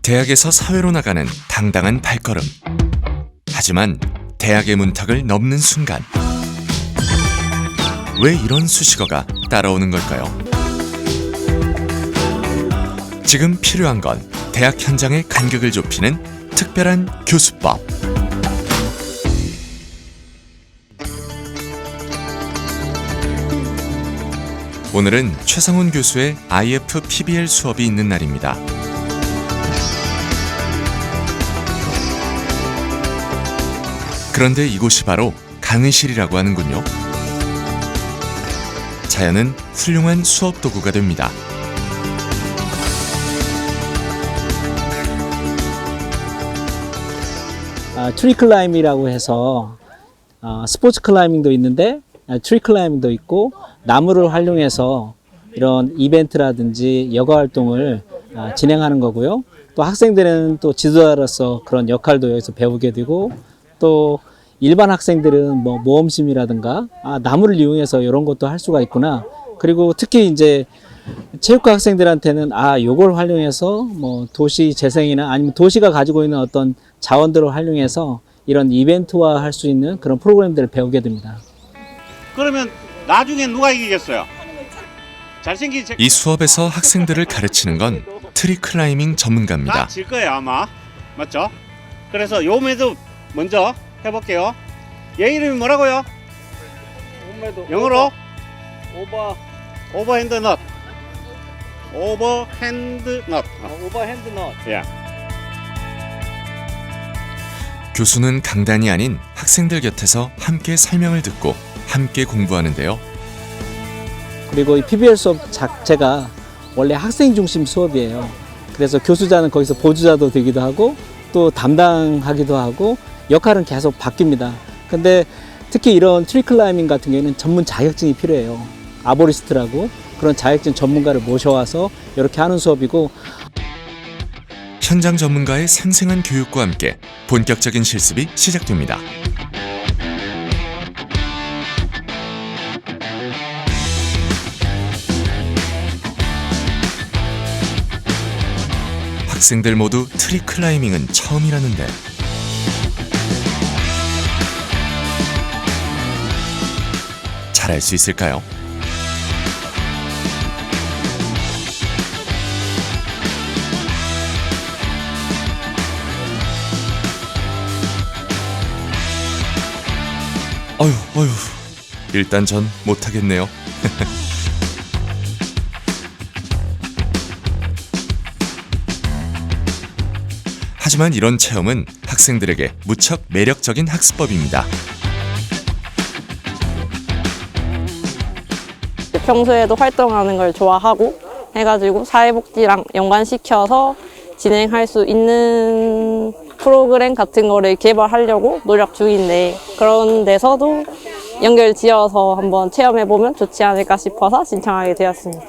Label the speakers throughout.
Speaker 1: 대학에서 사회로 나가는 당당한 발걸음. 하지만 대학의 문턱을 넘는 순간 왜 이런 수식어가 따라오는 걸까요? 지금 필요한 건 대학 현장의 간격을 좁히는 특별한 교수법. 오늘은 최성훈 교수의 IF PBL 수업이 있는 날입니다. 그런데 이곳이 바로 강의실이라고 하는군요. 자연은 훌륭한 수업 도구가 됩니다.
Speaker 2: 트리 클라이밍이라고 해서 스포츠 클라이밍도 있는데 트리 클라이밍도 있고 나무를 활용해서 이런 이벤트라든지 여가 활동을 진행하는 거고요. 또 학생들은 또 지도자로서 그런 역할도 여기서 배우게 되고 또 일반 학생들은 뭐 모험심이라든가 나무를 이용해서 이런 것도 할 수가 있구나. 그리고 특히 이제 체육과 학생들한테는 요걸 활용해서 뭐 도시 재생이나 아니면 도시가 가지고 있는 어떤 자원들을 활용해서 이런 이벤트화 할 수 있는 그런 프로그램들을 배우게 됩니다.
Speaker 3: 그러면 나중에 누가 이기겠어요? 잘생긴
Speaker 1: 이 수업에서 학생들을 가르치는 건 트리 클라이밍 전문가입니다.
Speaker 3: 질 거예요 아마. 맞죠? 그래서 요 매듭 먼저 해볼게요. 얘 이름이 뭐라고요? 영어로? 오버핸드 넛. 오버핸드 넛.
Speaker 2: 오버핸드 넛.
Speaker 3: 예.
Speaker 1: 교수는 강단이 아닌 학생들 곁에서 함께 설명을 듣고 함께 공부하는데요.
Speaker 2: 그리고 이 PBL 수업 자체가 원래 학생 중심 수업이에요. 그래서 교수자는 거기서 보조자도 되기도 하고 또 담당하기도 하고 역할은 계속 바뀝니다. 근데 특히 이런 트리 클라이밍 같은 경우에는 전문 자격증이 필요해요. 아보리스트라고 그런 자격증 전문가를 모셔와서 이렇게 하는 수업이고,
Speaker 1: 현장 전문가의 생생한 교육과 함께 본격적인 실습이 시작됩니다. 학생들 모두 트리 클라이밍은 처음이라는데 잘할 수 있을까요? 어휴, 일단 전 못하겠네요. 하지만 이런 체험은 학생들에게 무척 매력적인 학습법입니다.
Speaker 4: 평소에도 활동하는 걸 좋아하고 해가지고 사회복지랑 연관시켜서 진행할 수 있는 프로그램 같은 거를 개발하려고 노력 중인데, 그런 데서도 연결 지어서 한번 체험해보면 좋지 않을까 싶어서 신청하게 되었습니다.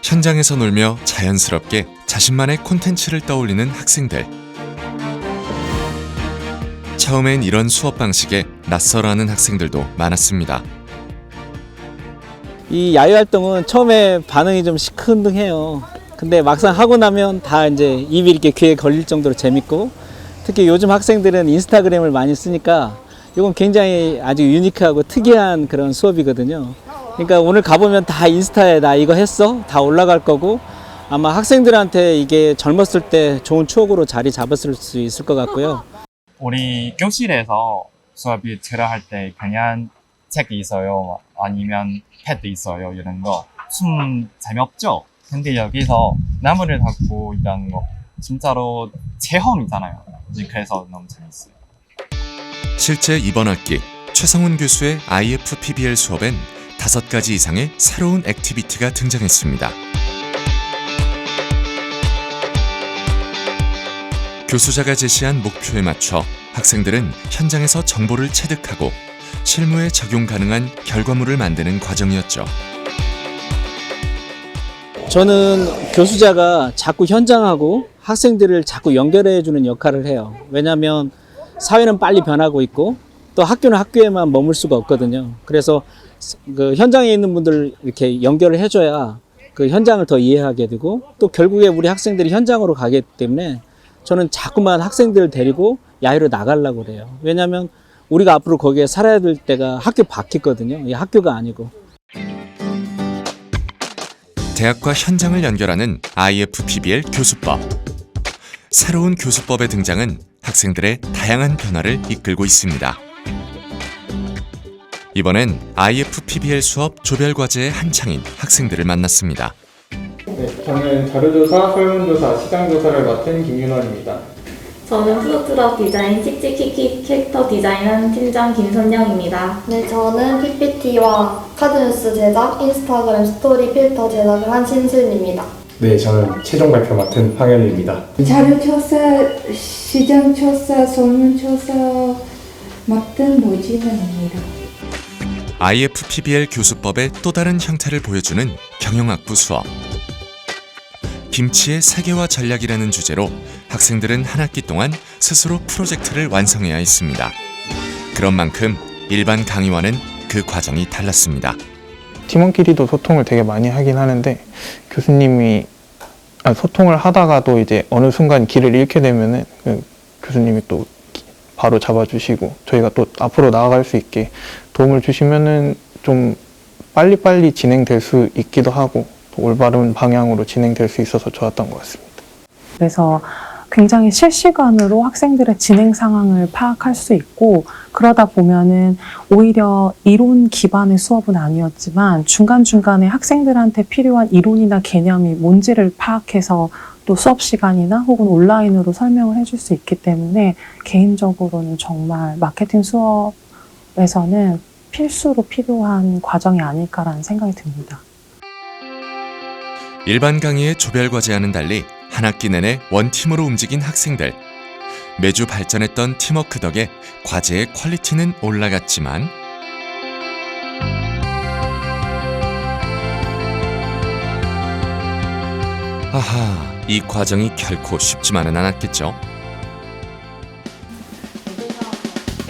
Speaker 1: 현장에서 놀며 자연스럽게 자신만의 콘텐츠를 떠올리는 학생들. 처음엔 이런 수업 방식에 낯설어하는 학생들도 많았습니다.
Speaker 2: 이 야외 활동은 처음에 반응이 좀 시큰둥해요. 근데 막상 하고 나면 다 이제 입이 이렇게 귀에 걸릴 정도로 재밌고, 특히 요즘 학생들은 인스타그램을 많이 쓰니까 이건 굉장히 아주 유니크하고 특이한 그런 수업이거든요. 그러니까 오늘 가보면 다 인스타에 나 이거 했어? 다 올라갈 거고, 아마 학생들한테 이게 젊었을 때 좋은 추억으로 자리 잡았을 수 있을 것 같고요.
Speaker 5: 우리 교실에서 수업이 들어갈 때 그냥 책이 있어요, 아니면 패드 있어요, 이런 거 좀 재미없죠? 근데 여기서 나무를 닦고 이런 거 진짜로 체험이잖아요. 그래서 너무 재밌어요.
Speaker 1: 실제 이번 학기 최성훈 교수의 IF PBL 수업엔 5가지 이상의 새로운 액티비티가 등장했습니다. 교수자가 제시한 목표에 맞춰 학생들은 현장에서 정보를 체득하고 실무에 적용 가능한 결과물을 만드는 과정이었죠.
Speaker 2: 저는 교수자가 자꾸 현장하고 학생들을 자꾸 연결해주는 역할을 해요. 왜냐하면 사회는 빨리 변하고 있고 또 학교는 학교에만 머물 수가 없거든요. 그래서 그 현장에 있는 분들 이렇게 연결을 해줘야 그 현장을 더 이해하게 되고 또 결국에 우리 학생들이 현장으로 가기 때문에 저는 자꾸만 학생들 데리고 야외로 나가려고 그래요. 왜냐하면 우리가 앞으로 거기에 살아야 될 때가 학교 밖이거든요. 이게 학교가 아니고.
Speaker 1: 대학과 현장을 연결하는 IFPBL 교수법. 새로운 교수법의 등장은 학생들의 다양한 변화를 이끌고 있습니다. 이번엔 IFPBL 수업 조별과제의 한창인 학생들을 만났습니다.
Speaker 6: 네, 저는 자료조사, 설문조사, 시장조사를 맡은 김윤원입니다.
Speaker 7: 저는 푸드트럭 디자인, 칙칙키키 캐릭터 디자인하는 팀장 김선영입니다.
Speaker 8: 네, 저는 PPT와 카드뉴스 제작, 인스타그램 스토리 필터 제작을 한 신슬입니다.
Speaker 6: 네, 저는 최종 발표 맡은 황현입니다.
Speaker 9: 자료조사, 시장조사, 설문조사 맡은 노진아입니다.
Speaker 1: IFPBL 교수법의 또 다른 형태를 보여주는 경영학부 수업. 김치의 세계화 전략이라는 주제로 학생들은 한 학기 동안 스스로 프로젝트를 완성해야 했습니다. 그런 만큼 일반 강의와는 그 과정이 달랐습니다.
Speaker 10: 팀원끼리도 소통을 되게 많이 하긴 하는데 교수님이 소통을 하다가도 이제 어느 순간 길을 잃게 되면은 교수님이 또 바로 잡아주시고 저희가 또 앞으로 나아갈 수 있게 도움을 주시면은 좀 빨리빨리 진행될 수 있기도 하고 또 올바른 방향으로 진행될 수 있어서 좋았던 것 같습니다.
Speaker 11: 그래서 굉장히 실시간으로 학생들의 진행 상황을 파악할 수 있고 그러다 보면은 오히려 이론 기반의 수업은 아니었지만 중간중간에 학생들한테 필요한 이론이나 개념이 뭔지를 파악해서 또 수업 시간이나 혹은 온라인으로 설명을 해줄 수 있기 때문에 개인적으로는 정말 마케팅 수업에서는 필수로 필요한 과정이 아닐까라는 생각이 듭니다.
Speaker 1: 일반 강의의 조별과제와는 달리 한 학기 내내 원팀으로 움직인 학생들. 매주 발전했던 팀워크 덕에 과제의 퀄리티는 올라갔지만 아하, 이 과정이 결코 쉽지만은 않았겠죠.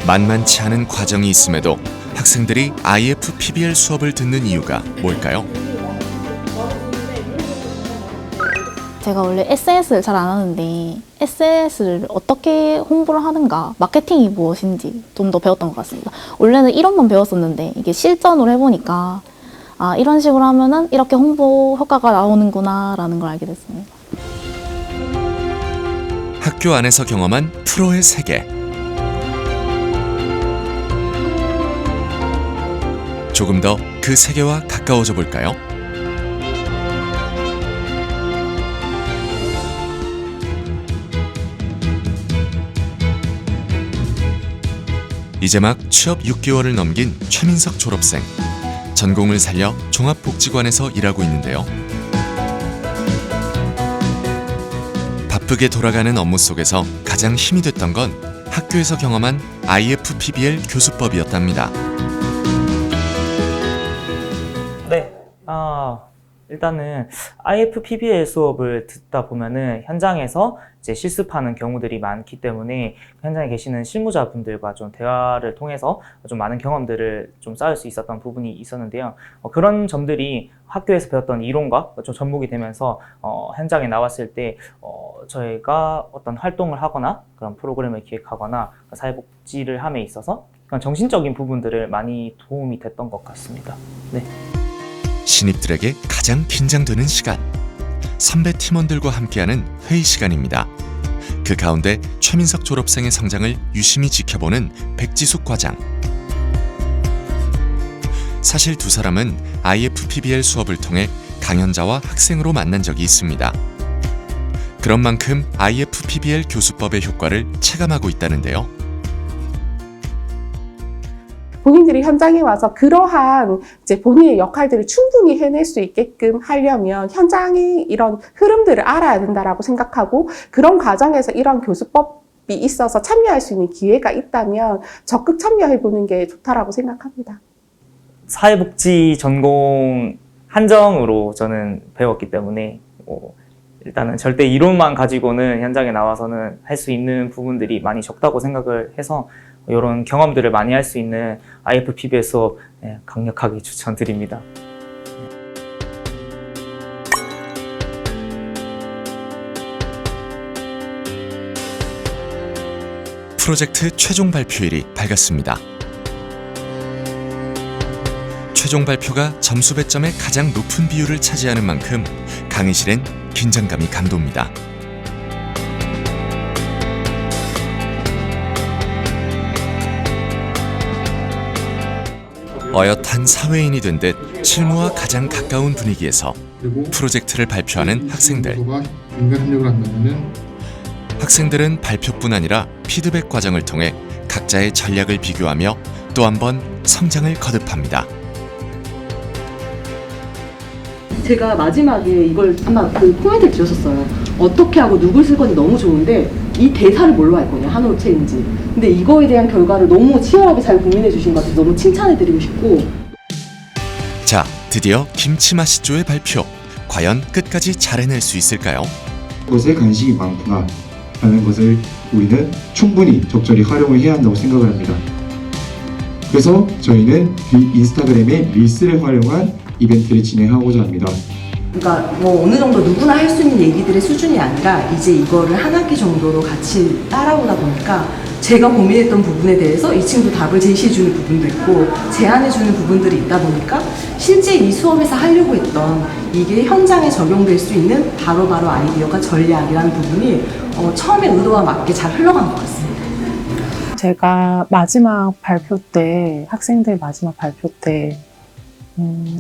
Speaker 1: 만만치 않은 과정이 있음에도 학생들이 IFPBL 수업을 듣는 이유가 뭘까요?
Speaker 7: 제가 원래 SNS를 잘 안 하는데 SNS를 어떻게 홍보를 하는가, 마케팅이 무엇인지 좀 더 배웠던 것 같습니다. 원래는 이론만 배웠었는데 이게 실전으로 해보니까 아, 이런 식으로 하면은 이렇게 홍보 효과가 나오는구나 라는 걸 알게 됐습니다.
Speaker 1: 학교 안에서 경험한 프로의 세계. 조금 더 그 세계와 가까워져 볼까요? 이제 막 취업 6개월을 넘긴 최민석 졸업생. 전공을 살려 종합복지관에서 일하고 있는데요. 바쁘게 돌아가는 업무 속에서 가장 힘이 됐던 건 학교에서 경험한 IFPBL 교수법이었답니다.
Speaker 12: 네, 일단은 IFPBL 수업을 듣다 보면은 현장에서 이제 실습하는 경우들이 많기 때문에 현장에 계시는 실무자분들과 좀 대화를 통해서 좀 많은 경험들을 좀 쌓을 수 있었던 부분이 있었는데요. 그런 점들이 학교에서 배웠던 이론과 좀 접목이 되면서 현장에 나왔을 때 저희가 어떤 활동을 하거나 그런 프로그램을 기획하거나 사회복지를 함에 있어서 정신적인 부분들을 많이 도움이 됐던 것 같습니다. 네.
Speaker 1: 신입들에게 가장 긴장되는 시간. 선배 팀원들과 함께하는 회의 시간입니다. 그 가운데 최민석 졸업생의 성장을 유심히 지켜보는 백지숙 과장. 사실 두 사람은 IFPBL 수업을 통해 강연자와 학생으로 만난 적이 있습니다. 그런 만큼 IFPBL 교수법의 효과를 체감하고 있다는데요.
Speaker 9: 본인들이 현장에 와서 그러한 이제 본인의 역할들을 충분히 해낼 수 있게끔 하려면 현장의 이런 흐름들을 알아야 된다라고 생각하고 그런 과정에서 이런 교수법이 있어서 참여할 수 있는 기회가 있다면 적극 참여해보는 게 좋다라고 생각합니다.
Speaker 12: 사회복지 전공 한정으로 저는 배웠기 때문에 일단은 절대 이론만 가지고는 현장에 나와서는 할 수 있는 부분들이 많이 적다고 생각을 해서 이런 경험들을 많이 할 수 있는 IFPBL 수업 강력하게 추천드립니다.
Speaker 1: 프로젝트 최종 발표일이 밝았습니다. 최종 발표가 점수 배점의 가장 높은 비율을 차지하는 만큼 강의실엔 긴장감이 감돕니다. 어엿한 사회인이 된 듯 실무와 가장 가까운 분위기에서 프로젝트를 발표하는 학생들. 학생들은 발표뿐 아니라 피드백 과정을 통해 각자의 전략을 비교하며 또 한 번 성장을 거듭합니다.
Speaker 13: 제가 마지막에 이걸 아마 그 코멘트를 지었었어요. 어떻게 하고 누굴 쓸 건지 너무 좋은데 이 대사를 뭘로 할 거냐, 한올 체인지. 근데 이거에 대한 결과를 너무 치열하게 잘 고민해 주신 것 같아서 너무 칭찬해드리고 싶고.
Speaker 1: 자, 드디어 김치 맛이조의 발표. 과연 끝까지 잘 해낼 수 있을까요?
Speaker 14: 것에 관심이 많구나 라는 것을 우리는 충분히 적절히 활용을 해야 한다고 생각을 합니다. 그래서 저희는 인스타그램의 릴스를 활용한 이벤트를 진행하고자 합니다.
Speaker 13: 그러니까 뭐 어느 정도 누구나 할 수 있는 얘기들의 수준이 아니라 이제 이거를 한 학기 정도로 같이 따라오다 보니까 제가 고민했던 부분에 대해서 이 친구도 답을 제시해주는 부분도 있고 제안해주는 부분들이 있다 보니까 실제 이 수업에서 하려고 했던 이게 현장에 적용될 수 있는 바로바로 아이디어가 전략이라는 부분이 처음에 의도와 맞게 잘 흘러간 것 같습니다.
Speaker 11: 제가 마지막 발표 때, 학생들 마지막 발표 때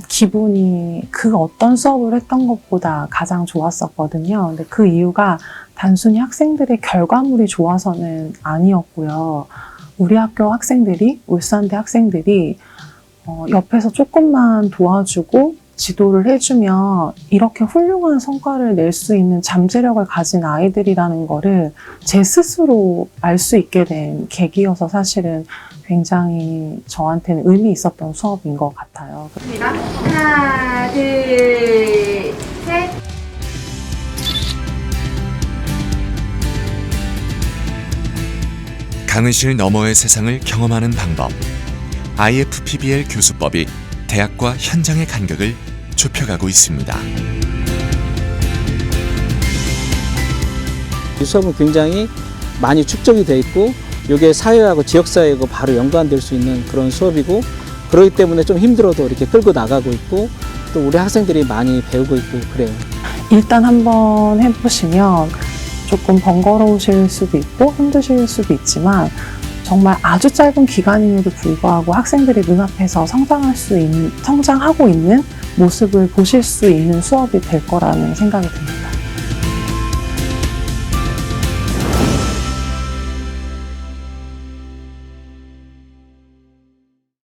Speaker 11: 기분이 그 어떤 수업을 했던 것보다 가장 좋았었거든요. 근데 그 이유가 단순히 학생들의 결과물이 좋아서는 아니었고요. 우리 학교 학생들이, 울산대 학생들이 옆에서 조금만 도와주고 지도를 해주면 이렇게 훌륭한 성과를 낼 수 있는 잠재력을 가진 아이들이라는 거를 제 스스로 알 수 있게 된 계기여서 사실은 굉장히 저한테는 의미 있었던 수업인 것 같아요.
Speaker 8: 하나, 둘, 셋.
Speaker 1: 강의실 너머의 세상을 경험하는 방법. IFPBL 교수법이 대학과 현장의 간격을 좁혀가고 있습니다.
Speaker 2: 이 수업은 굉장히 많이 축적이 돼 있고 이게 사회하고 지역사회하고 바로 연관될 수 있는 그런 수업이고 그렇기 때문에 좀 힘들어도 이렇게 끌고 나가고 있고 또 우리 학생들이 많이 배우고 있고 그래요.
Speaker 11: 일단 한번 해보시면 조금 번거로우실 수도 있고 힘드실 수도 있지만 정말 아주 짧은 기간임에도 불구하고 학생들이 눈앞에서 성장하고 있는 모습을 보실 수 있는 수업이 될 거라는 생각이 듭니다.